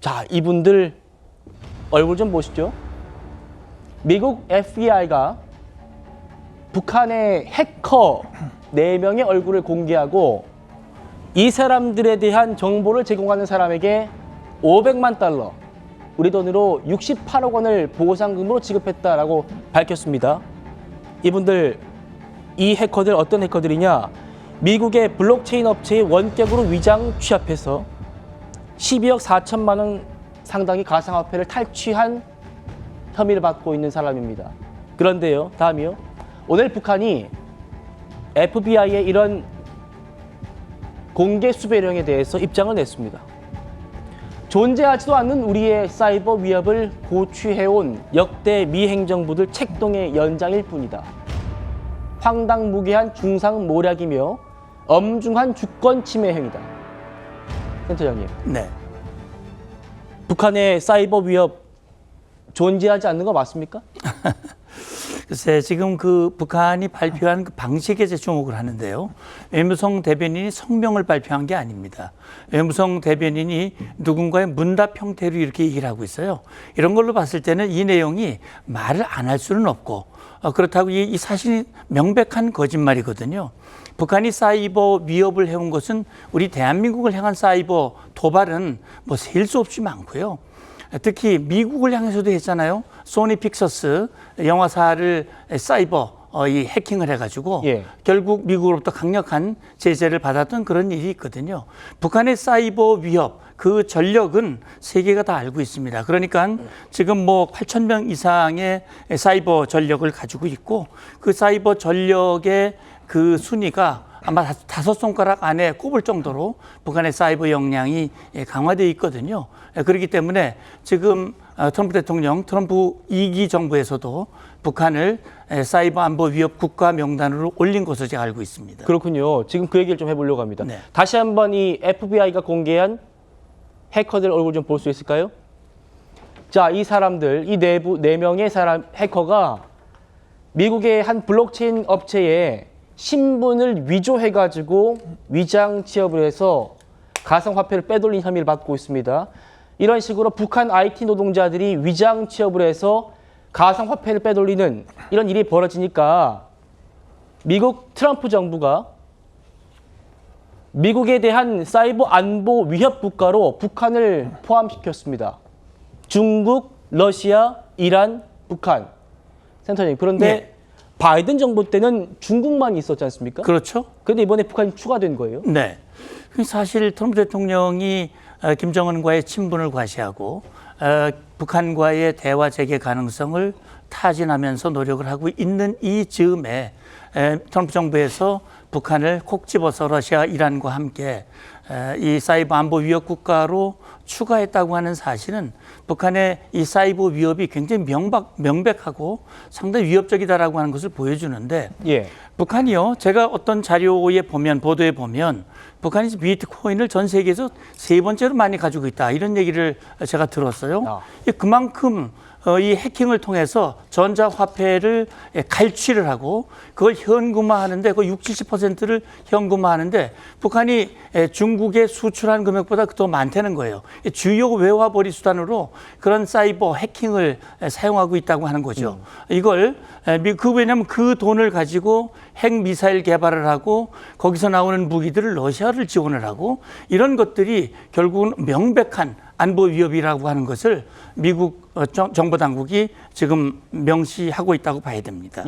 자, 이분들 얼굴 좀 보시죠. 미국 FBI가 북한의 해커 4명의 얼굴을 공개하고 이 사람들에 대한 정보를 제공하는 사람에게 500만 달러, 우리 돈으로 68억 원을 보상금으로 지급했다라고 밝혔습니다. 이분들, 이 해커들 어떤 해커들이냐? 미국의 블록체인 업체의 원격으로 위장 취합해서 12억 4천만 원 상당의 가상화폐를 탈취한 혐의를 받고 있는 사람입니다. 그런데요, 다음이요. 오늘 북한이 FBI의 이런 공개 수배령에 대해서 입장을 냈습니다. 존재하지도 않는 우리의 사이버 위협을 고취해온 역대 미 행정부들 책동의 연장일 뿐이다. 황당무계한 중상모략이며 엄중한 주권 침해 행위다. 센터장님. 네. 북한의 사이버 위협 존재하지 않는 거 맞습니까? 글쎄, 지금 그 북한이 발표한 그 방식에 제 주목을 하는데요. 외무성 대변인이 성명을 발표한 게 아닙니다. 외무성 대변인이 누군가의 문답 형태로 이렇게 얘기를 하고 있어요. 이런 걸로 봤을 때는 이 내용이 말을 안 할 수는 없고, 그렇다고 이 사실이 명백한 거짓말이거든요. 북한이 사이버 위협을 해온 것은 우리 대한민국을 향한 사이버 도발은 뭐 셀 수 없이 많고요. 특히 미국을 향해서도 했잖아요. 소니 픽처스 영화사를 사이버 이 해킹을 해가지고 결국 미국으로부터 강력한 제재를 받았던 그런 일이 있거든요. 북한의 사이버 위협 그 전력은 세계가 다 알고 있습니다. 그러니까 지금 뭐 8,000명 이상의 사이버 전력을 가지고 있고 그 사이버 전력의 그 순위가 아마 5손가락 안에 꼽을 정도로 북한의 사이버 역량이 강화되어 있거든요. 그렇기 때문에 지금 트럼프 대통령, 트럼프 2기 정부에서도 북한을 사이버 안보 위협 국가 명단으로 올린 것으로 제가 알고 있습니다. 그렇군요. 지금 그 얘기를 좀 해보려고 합니다. 네. 다시 한번 이 FBI가 공개한 해커들 얼굴 좀 볼 수 있을까요? 자, 이 사람들, 이 네 명의 사람 해커가 미국의 한 블록체인 업체에 신분을 위조해가지고 위장 취업을 해서 가상화폐를 빼돌린 혐의를 받고 있습니다. 이런 식으로 북한 IT 노동자들이 위장 취업을 해서 가상화폐를 빼돌리는 이런 일이 벌어지니까 미국 트럼프 정부가 미국에 대한 사이버 안보 위협 국가로 북한을 포함시켰습니다. 중국, 러시아, 이란, 북한. 센터님, 그런데 네. 바이든 정부 때는 중국만 있었지 않습니까? 그렇죠. 그런데 이번에 북한이 추가된 거예요? 네. 사실 트럼프 대통령이 김정은과의 친분을 과시하고 북한과의 대화 재개 가능성을 타진하면서 노력을 하고 있는 이 즈음에 트럼프 정부에서 북한을 콕 집어서 러시아, 이란과 함께 이 사이버 안보 위협 국가로 추가했다고 하는 사실은 북한의 이 사이버 위협이 굉장히 명백하고 상당히 위협적이다라고 하는 것을 보여주는데 북한이요. 제가 어떤 자료에 보면 보도에 보면 북한이 비트코인을 전 세계에서 3번째로 많이 가지고 있다. 이런 얘기를 제가 들었어요. 그만큼 이 해킹을 통해서 전자화폐를 갈취를 하고 그걸 현금화하는데 그 60, 70%를 현금화하는데 북한이 중국에 수출한 금액보다 더 많다는 거예요. 주요 외화벌이 수단으로 그런 사이버 해킹을 사용하고 있다고 하는 거죠. 이걸 왜냐하면 그 돈을 가지고 핵 미사일 개발을 하고 거기서 나오는 무기들을 러시아를 지원을 하고 이런 것들이 결국은 명백한 안보 위협이라고 하는 것을 미국 정보 당국이 지금 명시하고 있다고 봐야 됩니다.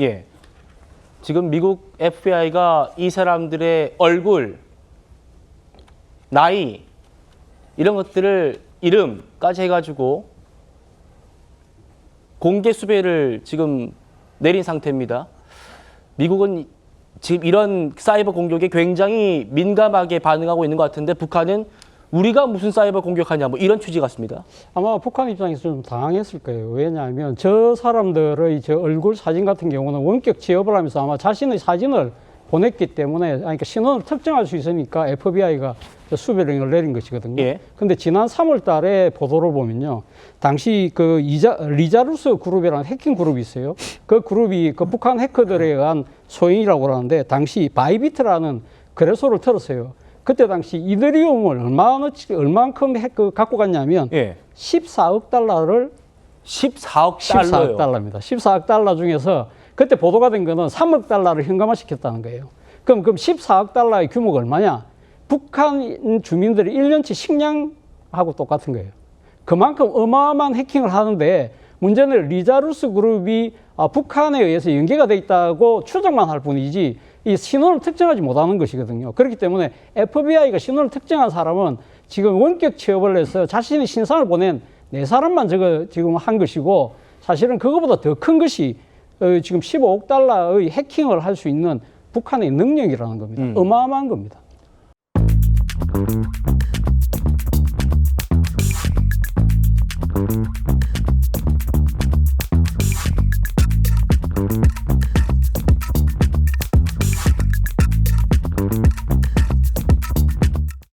지금 미국 FBI가 이 사람들의 얼굴, 나이 이런 것들을 이름까지 해가지고 공개 수배를 지금 내린 상태입니다. 미국은 지금 이런 사이버 공격에 굉장히 민감하게 반응하고 있는 것 같은데 북한은 우리가 무슨 사이버 공격하냐 뭐 이런 취지 같습니다. 아마 북한 입장에서 좀 당황했을 거예요. 왜냐하면 저 사람들의 저 얼굴 사진 같은 경우는 원격 취업을 하면서 아마 자신의 사진을 보냈기 때문에 그러니까 신원을 특정할 수 있으니까 FBI가 수배령을 내린 것이거든요. 근데 지난 3월 달에 보도를 보면요. 당시 그 리자루스 그룹이라는 해킹 그룹이 있어요. 그 그룹이 그 북한 해커들에 의한 소행이라고 하는데 당시 바이비트라는 거래소를 털었어요. 그때 당시 이더리움을 얼만큼 갖고 갔냐면 예. 14억 달러를 14억 14억 달러요. 달러입니다. 14억 달러 중에서 그때 보도가 된 거는 3억 달러를 현금화시켰다는 거예요. 그럼 14억 달러의 규모가 얼마냐? 북한 주민들이 1년치 식량하고 똑같은 거예요. 그만큼 어마어마한 해킹을 하는데 문제는 리자루스 그룹이 북한에 의해서 연계가 돼 있다고 추정만 할 뿐이지 이 신원을 특정하지 못하는 것이거든요. 그렇기 때문에 FBI가 신원을 특정한 사람은 지금 원격 취업을 해서 자신이 신상을 보낸 4사람만 지금 한 것이고 사실은 그거보다 더 큰 것이 지금 15억 달러의 해킹을 할 수 있는 북한의 능력이라는 겁니다. 어마어마한 겁니다.